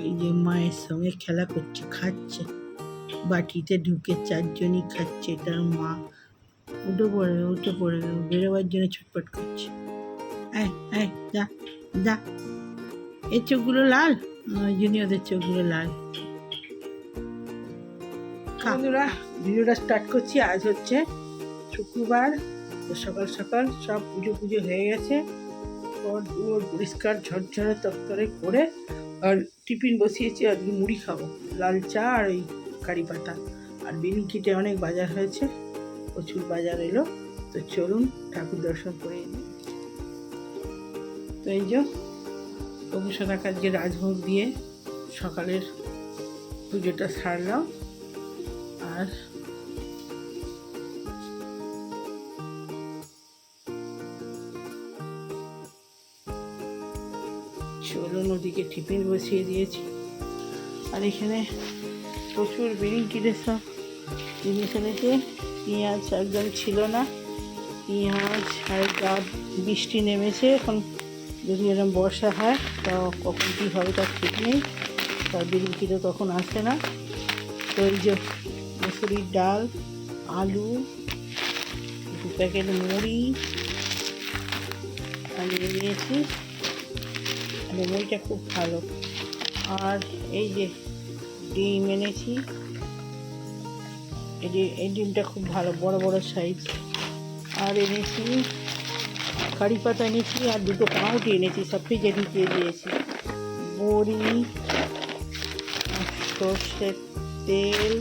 এই যে মায়ের সঙ্গে খেলা করছে, খাচ্ছে, বাটিতে ঢুকে চারজনই খাচ্ছে। তার মা উঠে পড়বে বেরোবার জন্য ছটপট করছে। যা যা, এর চোখগুলো লাল, ওই জন্য ওদের চোখগুলো লাল। বন্ধুরা, ভিডিওটা স্টার্ট করছি। আজ হচ্ছে শুক্রবার, তো সকাল সকাল সব পুজো হয়ে গেছে। ঘর পরিষ্কার ঝরঝরে তরতরে করে আর টিফিন বসিয়েছি। আজকে মুড়ি খাবো, লাল চা আর ওই কারি পাতা। আর বিলিকিটে অনেক বাজার হয়েছে, প্রচুর বাজার এলো। তো চলুন ঠাকুর দর্শন করে নিই। তো এই যে প্রভুসদা কাজকে রাজভোগ দিয়ে সকালের পুজোটা সারলাম। আর চলুন ওদিকে টিফিন বসিয়ে দিয়েছি। আর এখানে প্রচুর বিলিকিটের সব জিনিস এনেছে। পেঁয়াজ একদম ছিল না, পেঁয়াজ আর বৃষ্টি নেমেছে। এখন যদি এরকম বর্ষা হয় তা কখন কী হবে তার ঠিক নেই, তার বিলিকিটও তখন আসে না। তো এই যে মুসুরির ডাল, আলু, 2 প্যাকেট মুড়ি আনিয়ে নিয়েছি। মুড়িটা খুব ভালো। আর এই যে ডিম এনেছি, এই ডিমটা খুব ভালো, বড় বড় সাইজ। আর এনেছি কারি পাতা এনেছি, আর 2টো পাউরুটি এনেছি, সব ফ্রিজে ঢুকিয়ে দিয়েছি। বড়ি, সর্ষের তেল,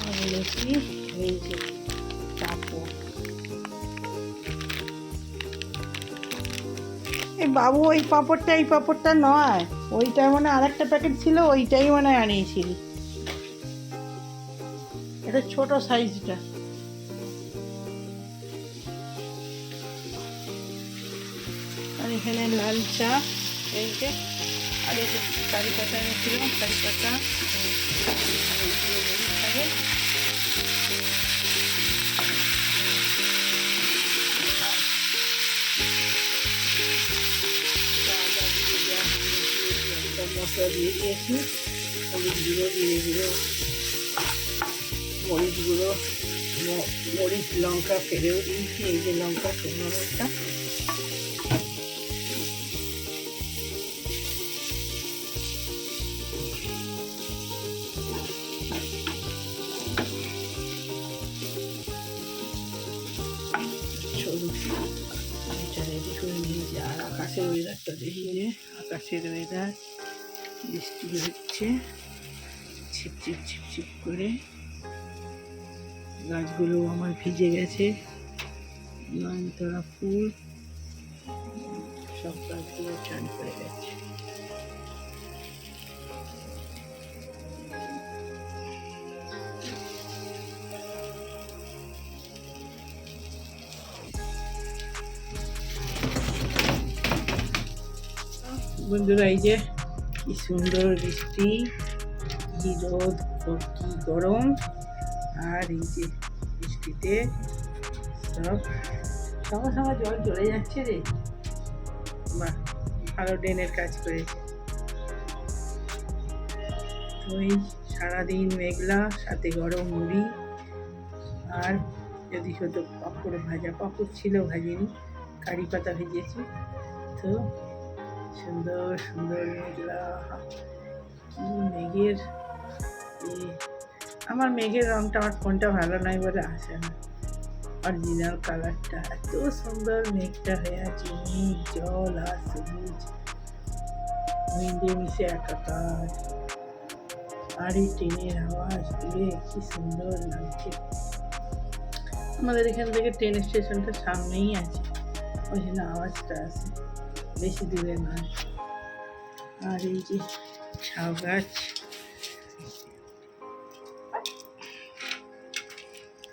আর এনেছি এই যে পাঁপড়। এই বাবু, এই পাঁপড়টা নয়, ওইটা মানে আর একটা প্যাকেট ছিল, ওইটাই মানে আনিয়েছিলি। এটা ছোট সাইজটা। আর এখানে লাল চা, এই যে, আর এই যে কারি পাতা এনেছিলাম, কারি পাতা। মশলা দিয়ে দিয়েছি, হলুদ গুঁড়ো, জিরে গুঁড়ো, মরিচ গুঁড়ো, মরিচ লঙ্কা ফেলেও দিয়েছি। এই যে লঙ্কা, শুকনো লঙ্কা। এটা রেডি করে নিয়েছি। আর আকাশের ওয়েদারটা দেখিয়ে, আকাশের ওয়েদার বৃষ্টি হচ্ছে ছিপছিপ ছিপছিপ করে। গাছগুলো আমার ভিজে গেছে, নয়নতারা ফুল সব গাছগুলো চান করে গেছে। বন্ধুরা, এই যে কি সুন্দর বৃষ্টি, কি রোদ, কি গরম। আর এই যে বৃষ্টিতে সব সঙ্গে জল চলে যাচ্ছে রে। বাহ, ভালো ড্রেনের কাজ করেছে। ওই সারাদিন মেঘলা, সাথে গরম মুড়ি। আর যদি হতো পাঁপড় ভাজা, পাঁপড় ছিল ভাজিনি, কারি পাতা ভেজেছি। তো সুন্দর সুন্দর মেঘলা, কি মেঘের। আমার মেঘের রঙটা, আমার ফোনটা ভালো নয় বলে আসে না অরিজিনাল কালারটা। এত সুন্দর মেঘটা হয়ে আছে, মেঘ, জল আর সবুজ মিলে মিশে একাকার। আর এই ট্রেনের আওয়াজ দিয়ে কি সুন্দর লাগছে। আমাদের এখান থেকে ট্রেন স্টেশনটা সামনেই আছে, ওই জন্য আওয়াজটা আছে, বেশি দূরে নয়। আর এই যে ঝাউ গাছ,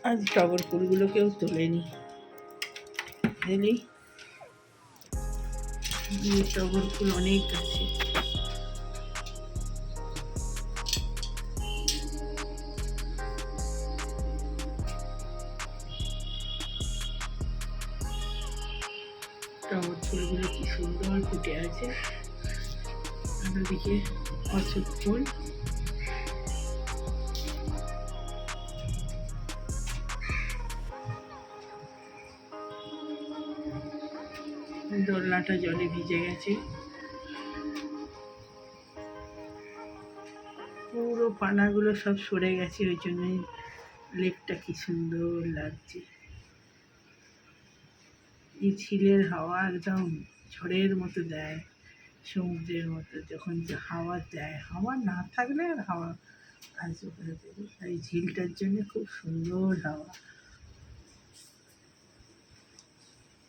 আজ টগর ফুলগুলো কেউ তোলেনি, বুঝলি, টগর ফুল অনেক আছে। টগর ফুলগুলো কি সুন্দর ফুটে আছে। আর ওদিকে অশোক ফুল। দোলনাটা জলে ভিজে গেছে, পুরো পানাগুলো সব সরে গেছে, ওই জন্যই লেকটা কি সুন্দর লাগছে। এই ঝিলের হাওয়া একদম ঝড়ের মতো দেয়, সমুদ্রের মতো যখন যে হাওয়া দেয়, হাওয়া না থাকলে আর হাওয়া আসবে কোথা থেকে। এই ঝিলটার জন্য খুব সুন্দর হাওয়া।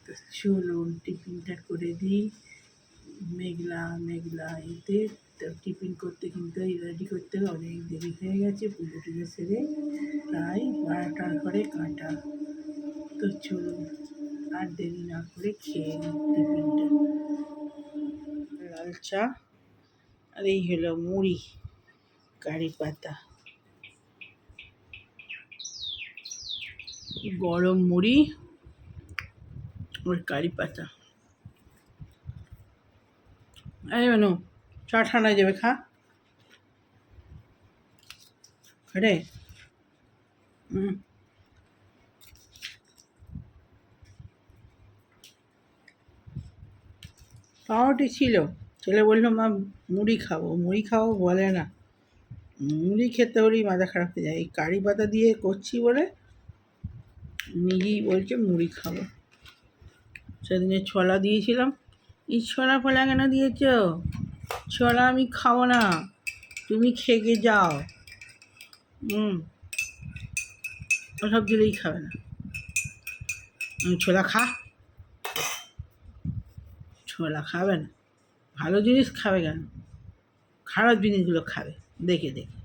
তো চলুন টিফিনটা করে দিই। মেঘলা মেঘলা এতে তো টিফিন করতে কিন্তু রেডি করতে অনেক দেরি হয়ে গেছে, পুজো টুজো সেরে প্রায় 12টার পরে কাটা। তো চলুন আর দেরি না করে খেয়ে নিই টিফিনটা। লাল চা আর এই হলো মুড়ি, কারি পাতা, গরম মুড়ি আর কারি পাতা। এই মানু চা ঠান্ডা যাবে, খা রে। পাউরুটি ছিল, ছেলে বললো মা মুড়ি খাবো, মুড়ি খাবো বলে না, মুড়ি খেতে হলেই মাথা খারাপ হয়ে যায়। এই কারি পাতা দিয়ে করছি বলে নিজেই বলছে মুড়ি খাবো। সেদিনে ছোলা দিয়েছিলাম, এই ছোলা ফোলা কেন দিয়েছ, ছোলা আমি খাবো না, তুমি খেয়ে যাও। ওসব দিলেই খাবে না। ছোলা খা, ছোলা খাবে না, ভালো জিনিস খাবে কেন, খারাপ জিনিসগুলো খাবে দেখে দেখে।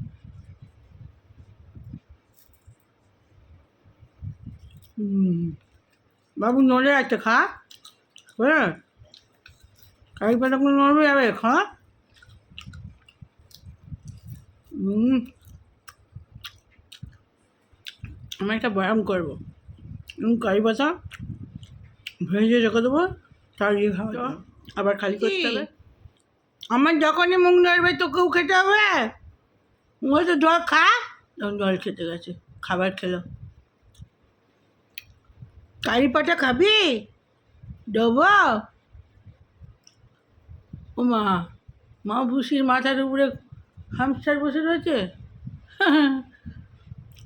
বাবু নড়ে আছে, খা, হ্যাঁ কারি পাতাগুলো নড়বে যাবে, খা। আমি একটা ব্যায়াম করবো, কারি পাতা ভেজে রেখে দেবো, তার দিয়ে খাওয়া আবার খালি করতে হবে। আমার যখনই মুখ নড়বে তোকেও খেতে হবে। ওই তো জল খা, তখন জল খেতে গেছে, খাবার খেলো। কারি পাতা খাবি, দেবো? ও মা, মা ভুসির মাথার উপরে হামস্টার বসে রয়েছে।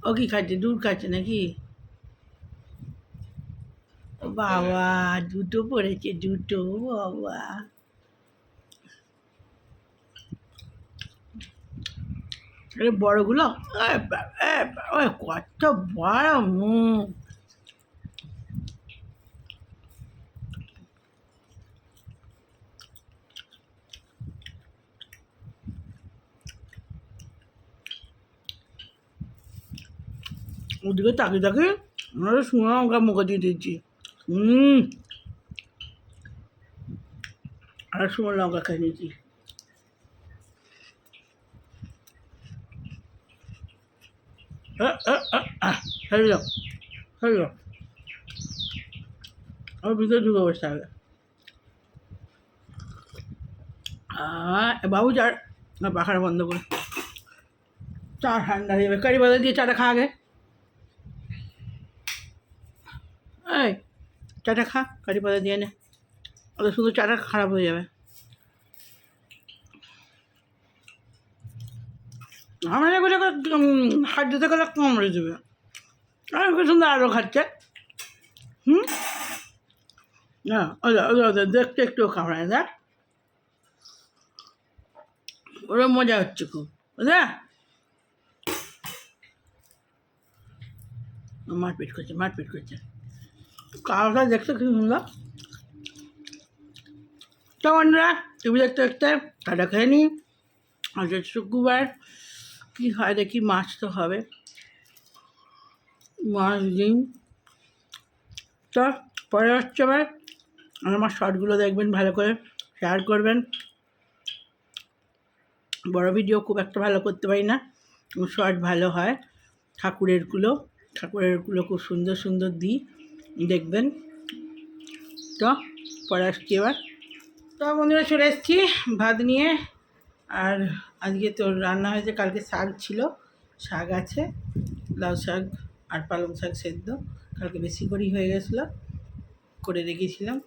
ও কি খাচ্ছে, দুধ খাচ্ছে নাকি? বাবা দুটো পড়েছে, দুটো, বাবা। বড়গুলো কত বড় মুখ। ওদিকে তাকিয়ে তাকিয়ে আমরা শুনে লঙ্কা মুখে দিয়ে দিচ্ছি। আর শুকনো লঙ্কা খেয়ে নিয়েছি। হ্যালো হ্যালো, আমার ভিতরে ঢুকে বসতে হবে। বাবু চার পাখাটা বন্ধ করে, চা ঠান্ডা হয়ে যাবে, কারি পাতা দিয়ে চাটা খা আগে। এই চাটা খা, কারি পাতা দিয়ে নে, ওদের শুধু চাটা খারাপ হয়ে যাবে। আমার এগুলো হাত দিতে গেলে কামড়ে দেবে, আর সুন্দর আরও খাচ্ছে। না ওদের দেখতে একটু কামড়ায়, দেখ ওরা মজা হচ্ছে খুব, বুঝলে? মারপিট করছে, মারপিট করছে, কালোটা দেখতে খুব সুন্দর। তো বন্ধুরা টিভি দেখতে দেখতে টাটা খেয়ে নিই। আজ শুক্রবার, কী হয় দেখি, মাছ তো হবে, মাছ ডিম। তো পরে হচ্ছে আবার, আর আমার শর্টগুলো দেখবেন ভালো করে, শেয়ার করবেন। বড় ভিডিও খুব একটা ভালো করতে পারি না, শর্ট ভালো হয়। ঠাকুরেরগুলো খুব সুন্দর সুন্দর দিই, দেখবেন। তো পরে আসছি এবার। তো বন্ধুরা চলে এসেছি ভাত নিয়ে, আর আজকে তো রান্না হয়েছে, কালকে শাক ছিল, শাক আছে, লাউ শাক আর পালং শাক সেদ্ধ, কালকে বেশি করেই হয়ে গেছিলো, করে রেখেছিলাম।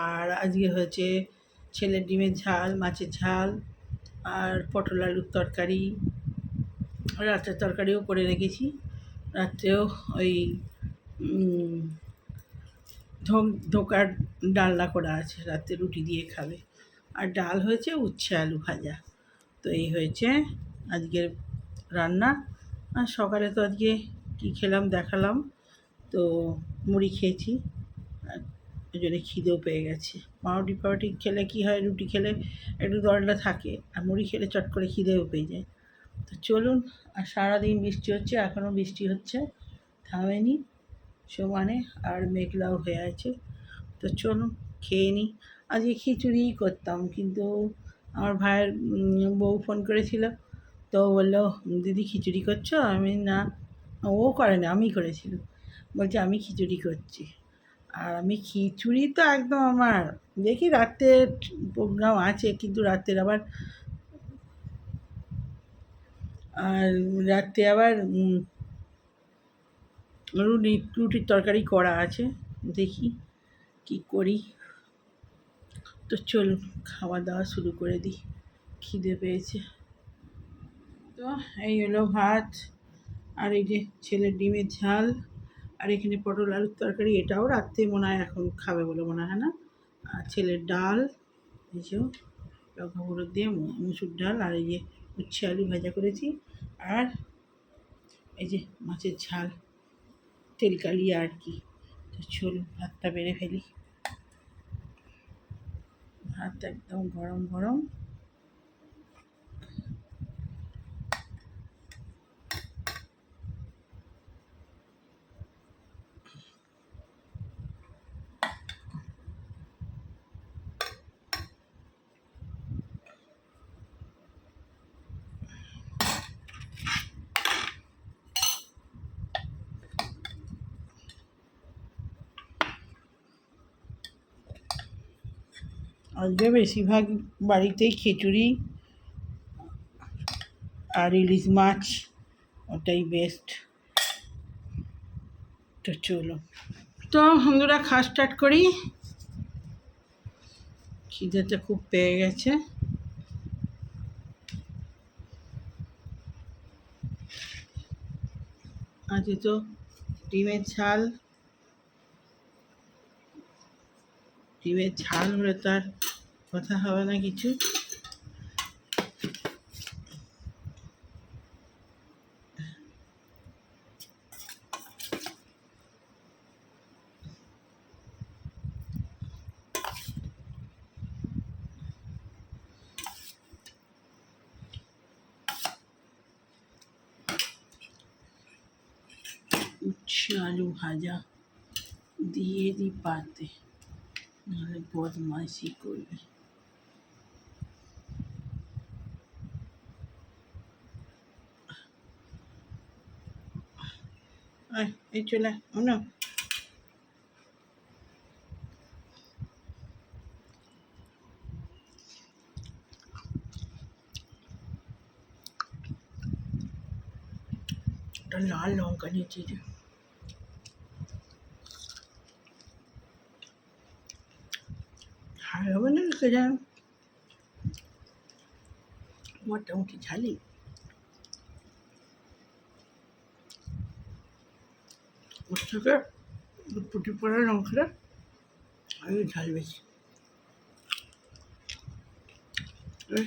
আর আজকে হয়েছে ছেলের ডিমের ঝাল, মাছের ঝাল আর পটল আলুর তরকারি, রাতের তরকারিও করে রেখেছি। রাত্রেও ওই ধোকার ডালনা করা আছে, রাতে রুটি দিয়ে খাবে। আর ডাল হয়েছে উচ্ছে আলু ভাজা। তো এই হয়েছে আজকের রান্না। আর সকালে তো আজকে কী খেলাম দেখালাম, তো মুড়ি খেয়েছি, আর ওই জন্য খিদেও পেয়ে গেছে। পাউরুটি খেলে কী হয়, রুটি খেলে একটু দরটা থাকে, আর মুড়ি খেলে চট করে খিদেও পেয়ে যায়। তো চলুন, আর সারাদিন বৃষ্টি হচ্ছে, এখনও বৃষ্টি হচ্ছে, থামেনি, সমানে, আর মেঘলাও হয়ে আছে। তো চলুন খেয়ে নিই। আজকে খিচুড়িই করতাম, কিন্তু আমার ভাইয়ের বউ ফোন করেছিল, তো বললো দিদি খিচুড়ি করছো? আমি না, ও করে না, আমি করেছিলাম। বলছে আমি খিচুড়ি করছি, আর আমি খিচুড়ি তো একদম আমার, দেখি রাত্রে প্রোগ্রাম আছে, কিন্তু রাত্রের আবার রাত্রে আবার রুটির তরকারি করা আছে, দেখি কি করি। তো চলুন খাওয়া দাওয়া শুরু করে দিই, খিদে পেয়েছে। তো এই হলো ভাত, আর এই যে ছেলের ডিমের ঝাল, আর এখানে পটল আলুর তরকারি, এটাও রাত্রে মনে হয় এখন খাবে বলে মনে হয় না। আর ছেলের ডাল, এই যে লঙ্কা গুঁড়ো দিয়ে মুসুর ডাল, আর এই যে উচ্ছে আলু ভাজা করেছি, আর এই যে মাছের ঝাল, তেল কালিয়া আর কি। তো চলুন ভাতটা বেড়ে ফেলি। ভাত একদম গরম গরম। আজকে বেশিরভাগ বাড়িতেই খিচুড়ি আর ইলিশ মাছ, ওটাই বেস্ট। তো চলো, তো বন্ধুরা খাওয়া স্টার্ট করি, খিদেটা খুব পেয়ে গেছে। আজকে তো ডিমের ঝাল, ডিমের ঝাল হলে তার কথা হবে না কিছু। উচ্ছে আলু ভাজা দিয়ে দিই পাতে, নাহলে বদমাইশি করবে। এই চলে না, একটা লাল লঙ্কা নিয়েছি, যে ঝাল হবে না কে জান, মোটামুটি ঝালি। ওর থেকে পুটি পড়া লঙ্কাটা আমি ঝাল বেশি,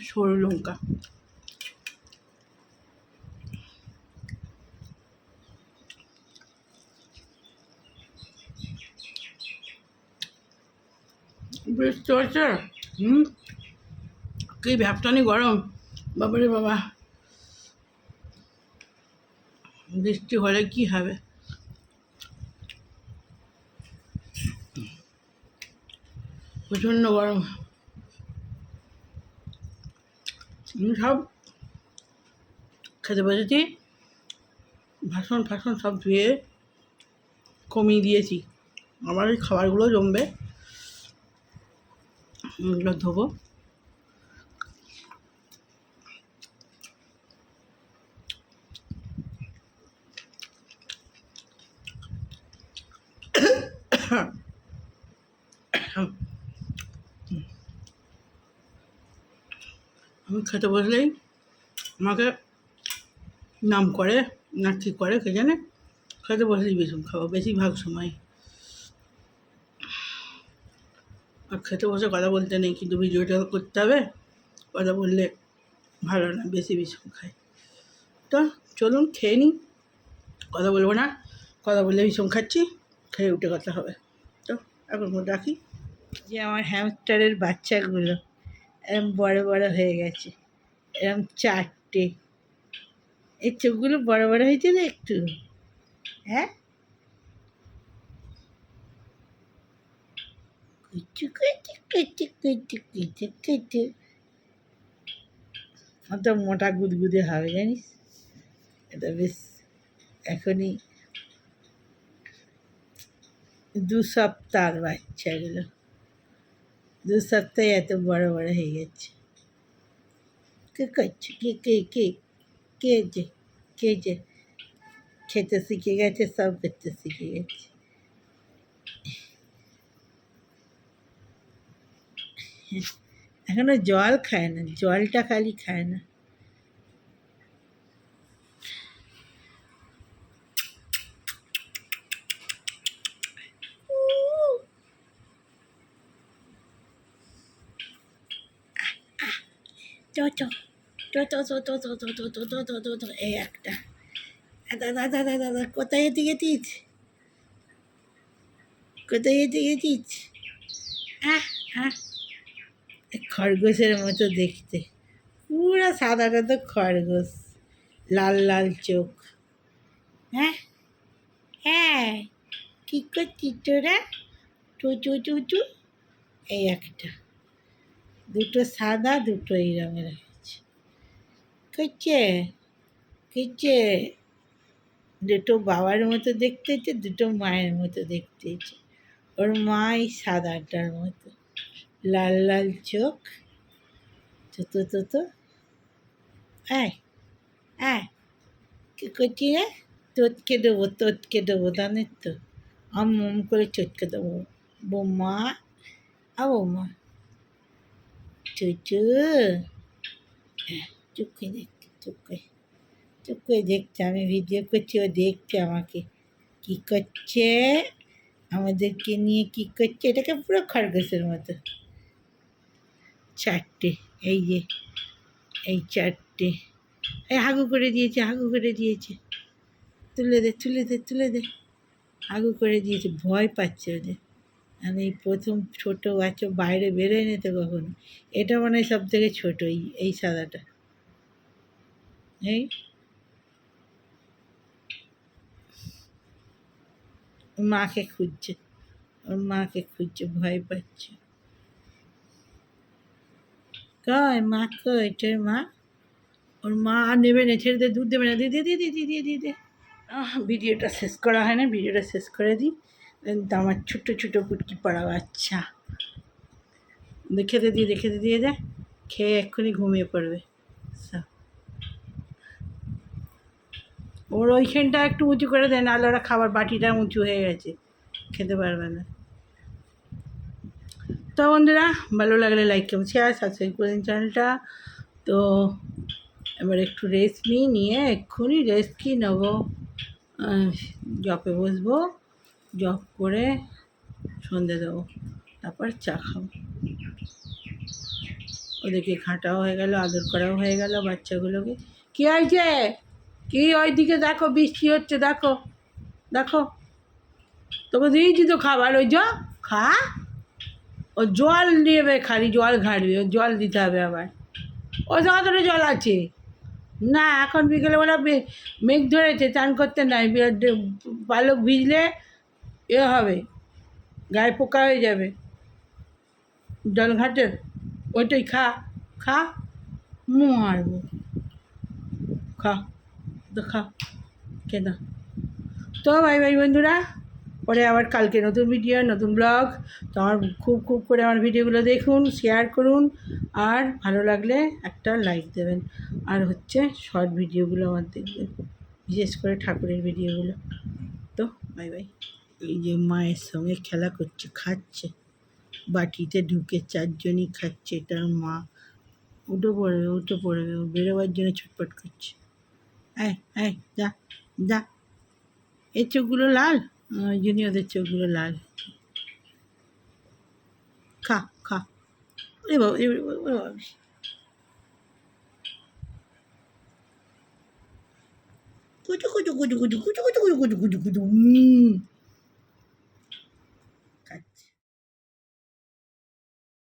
সরু লঙ্কা। বৃষ্টি হচ্ছে, কি ভ্যাপটানি গরম, বাবারে বাবা। বৃষ্টি হলে কি হবে, প্রচণ্ড গরম। সব খেতে বসেছি, বাসন ফাসন সব ধুয়ে কমিয়ে দিয়েছি, আবার এই খাবারগুলো জমবে, এগুলো ধোবো। আমি খেতে বসলেই আমাকে নাম করে না কী করে কে জানে, খেতে বসলেই বিষম খাবো বেশিরভাগ সময়। আর খেতে বসে কথা বলতে নেই, কিন্তু ভিডিওটা করতে হবে, কথা বললে ভালো না, বেশি বিষম খায়। তো চলুন খেয়ে নিই, কথা বলবো না, কথা বললে বিষম খাচ্ছি, খেয়ে উঠে কথা হবে। তো এখন রাখি। যে আমার হ্যামস্টারের বাচ্চাগুলো এরম বড় বড় হয়ে গেছে, এরম 4টে। এই চোখগুলো বড় বড় হয়েছে না একটু, হ্যাঁ? কুচু কুচু কুচু কুচু কুচু কুচু। অত মোটা গুদগুদে হবে জানিস, এটা বেশ এখনই 2 সপ্তাহর বাচ্চাগুলো, 2 সপ্তাহে এত বড় বড় হয়ে গেছে। কে করছে, কে কে কে কে যে কে যে খেতে শিখে গেছে, সব করতে শিখে গেছে। এখনো জল খায় না, জলটা খালি খায় না। চ চ চ চ চ চ চ চ চ চ চ চ চ চ এই একটা। দাদা দাদা দাদা কোথায় যেতে গেছিস, কোথায় যেতে গেছিস? আহ আহ খরগোশের মতো দেখতে, পুরো সাদাটা তো খরগোশ, লাল লাল চোখ। হ্যাঁ হ্যাঁ, কী করছিস তোরা? চু চু চু চু। এই একটা, দুটো সাদা, দুটো এই রঙের হয়েছে। করছে করছে, দুটো বাবার মতো দেখতে হচ্ছে, দুটো মায়ের মতো দেখতে হচ্ছে। ওর মা এই সাদাটার মতো, লাল লাল চোখ, তো তো তো আয় আয়, কী করছি রে? চটকে দেবো, চটকে দেবো, জানিস তো, আম করে চটকে দেবো। বৌমা, বৌমা, চুচু, চুপ করে দেখতে, চুপ করে, চুপ করে দেখছে, আমি ভিডিও করছি, ও দেখছে আমাকে কী করছে, আমাদেরকে নিয়ে কী করছে। এটাকে পুরো খরগোশের মতো। 4টে, এই যে এই 4টে, এই হাগু করে দিয়েছে, হাগু করে দিয়েছে, তুলে দে তুলে দে তুলে দে, হাগু করে দিয়েছে, ভয় পাচ্ছে ওদের। আমি এই প্রথম ছোটো বাচ্চা, বাইরে বেরোয় নি তো কখনো। এটা মনে হয় সব থেকে ছোটো, এই সাদাটা। এই মাকে খুঁজছে, ওর মাকে খুঁজছে, ভয় পাচ্ছে। কয় মা, কয় তোর মা? ওর মা আর নেবে না, ছেড়ে দে, দুধ দেবে না, দিয়ে দিয়ে দিয়ে দিয়ে দিয়ে দিয়ে দে। ভিডিওটা শেষ করা হয় না, ভিডিওটা শেষ করে দিই। আমার ছোটো ছোটো পুটকি পড়া বাচ্চা, খেতে দিয়ে দে, খেতে দিয়ে দে, খেয়ে এক্ষুনি ঘুমিয়ে পড়বে। ওর ওইখানটা একটু উঁচু করে দেয়, নাহলে ওরা খাবার বাটিটা উঁচু হয়ে গেছে, খেতে পারবে না। তো বন্ধুরা, ভালো লাগলে লাইক করুন, শেয়ার, সাবস্ক্রাইব করেন চ্যানেলটা। তো এবার একটু রেস্ট নিয়ে এক্ষুনি রেস্ট কি নেবো, জপে বসবো, জপ করে সন্ধে দেবো, তারপর চা খাবো। ওদেরকে ঘাঁটাও হয়ে গেল, আদর করাও হয়ে গেল বাচ্চাগুলোকে। কী হয়েছে? কি ওই দিকে দেখো, বৃষ্টি হচ্ছে, দেখো দেখো, তোকে দিয়েছি তো খাবার, ওই যা খা। ও জল নেবে, খালি জল ঘাঁটবে, ও জল দিতে হবে আবার। ও যতটা জল আছে না, এখন বিকেলে ওরা মেঘ ধরেছে, চান করতে নাই, পালক ভিজলে এ হবে, গায়ে পোকা হয়ে যাবে। জল ঘাটের ওইটাই খা, খা, মারবো, খা, তো খা, কেনা। তো ভাই ভাই বন্ধুরা, পরে আবার কালকে নতুন ভিডিও, নতুন ব্লগ। তো আমার খুব খুব করে আমার ভিডিওগুলো দেখুন, শেয়ার করুন, আর ভালো লাগলে একটা লাইক দেবেন। আর হচ্ছে শর্ট ভিডিওগুলো আমার দেখবেন, বিশেষ করে ঠাকুরের ভিডিওগুলো। তো বাই বাই। এই যে মায়ের সঙ্গে খেলা করছে, খাচ্ছে, বাটিতে ঢুকে 4জনই খাচ্ছে, এটার মা। উঠে পড়বে ও বেরোবার জন্য ছটপট করছে। আয় আয় যা যা। এর চোখগুলো লাল, ওই জন্যই ওদের চোখগুলো লাল। খা খা। ওরে বাবা, ওরে বাবা, ওরে বাবা। কুচু কুচু কুচু কুচু কুচু কুচু কুচু কুচু কুচু কুচু।